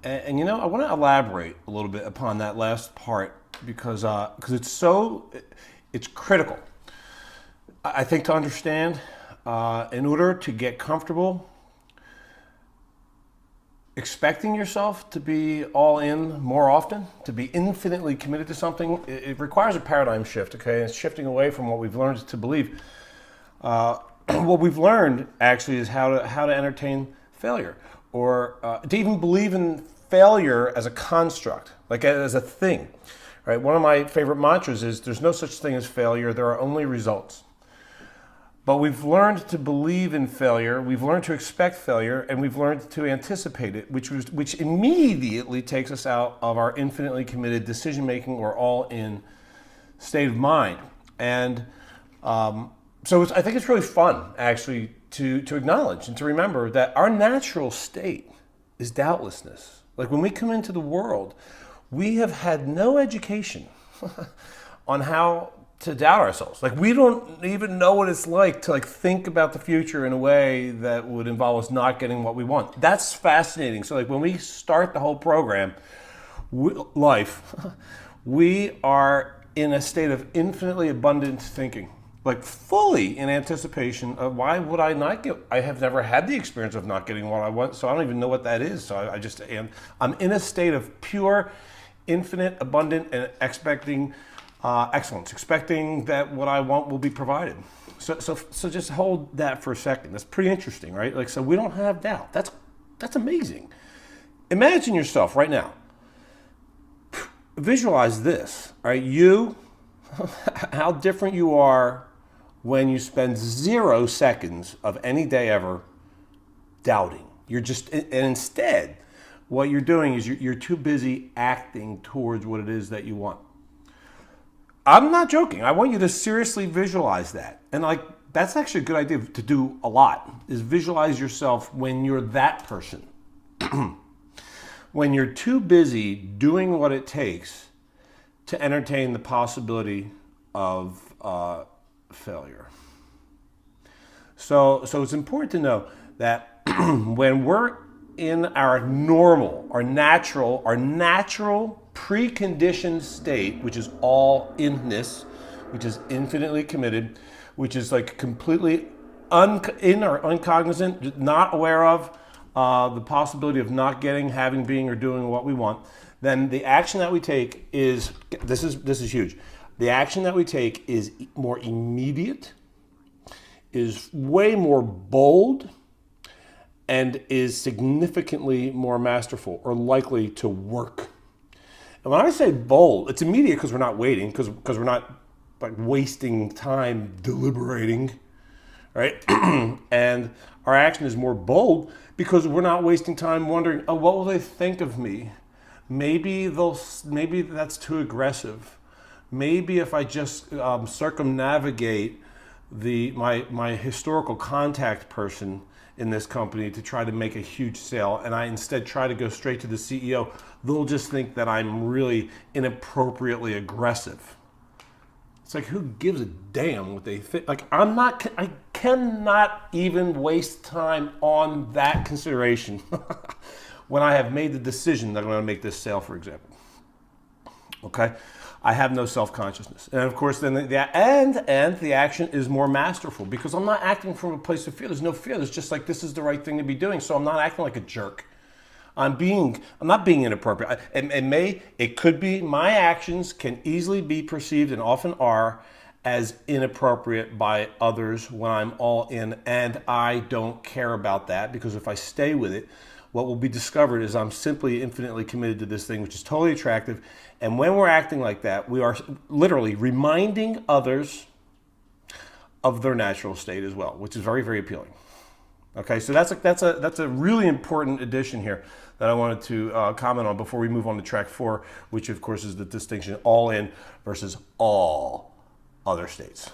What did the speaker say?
And you know, I want to elaborate a little bit upon that last part because it's critical. I think to understand, in order to get comfortable, expecting yourself to be all in more often, to be infinitely committed to something, it requires a paradigm shift. Okay, it's shifting away from what we've learned to believe. What we've learned actually is how to entertain failure, or to even believe in failure as a construct, like as a thing. Right? One of my favorite mantras is there's no such thing as failure, there are only results. But we've learned to believe in failure, we've learned to expect failure, and we've learned to anticipate it, which immediately takes us out of our infinitely committed decision-making or all-in state of mind. And I think it's really fun, actually, to acknowledge and to remember that our natural state is doubtlessness. Like when we come into the world, we have had no education on how to doubt ourselves. Like we don't even know what it's like to think about the future in a way that would involve us not getting what we want. That's fascinating. So when we start the whole program, life, we are in a state of infinitely abundant thinking, like fully in anticipation of why would I not get, I have never had the experience of not getting what I want, so I don't even know what that is. So I'm in a state of pure, infinite, abundant, and expecting excellence, expecting that what I want will be provided. So just hold that for a second. That's pretty interesting, right? So we don't have doubt. That's amazing. Imagine yourself right now. Visualize this, right? How different you are when you spend 0 seconds of any day ever doubting. And instead, what you're doing is you're too busy acting towards what it is that you want. I'm not joking. I want you to seriously visualize that. And that's actually a good idea to do a lot, is visualize yourself when you're that person. When you're too busy doing what it takes to entertain the possibility of failure. So it's important to know that when we're in our natural preconditioned state, which is all inness, which is infinitely committed, which is completely in or uncognizant, not aware of the possibility of not getting, having, being, or doing what we want, then the action that we take is, this is huge. The action that we take is more immediate, is way more bold, and is significantly more masterful or likely to work. And when I say bold, it's immediate because we're not waiting, because we're not wasting time deliberating, right? And our action is more bold because we're not wasting time wondering, oh, what will they think of me? Maybe that's too aggressive. Maybe if I just circumnavigate my historical contact person in this company to try to make a huge sale, and I instead try to go straight to the CEO, they'll just think that I'm really inappropriately aggressive. It's who gives a damn what they think? I cannot even waste time on that consideration when I have made the decision that I'm going to make this sale, for example. Okay? I have no self-consciousness. And of course, then the action is more masterful because I'm not acting from a place of fear. There's no fear. There's just this is the right thing to be doing. So I'm not acting like a jerk. I'm not being inappropriate. It could be, my actions can easily be perceived, and often are, as inappropriate by others when I'm all in, and I don't care about that, because if I stay with it, what will be discovered is I'm simply infinitely committed to this thing, which is totally attractive. And when we're acting like that, we are literally reminding others of their natural state as well, which is very, very appealing. Okay, so that's a really important addition here that I wanted to comment on before we move on to track 4, which of course is the distinction all in versus all other states.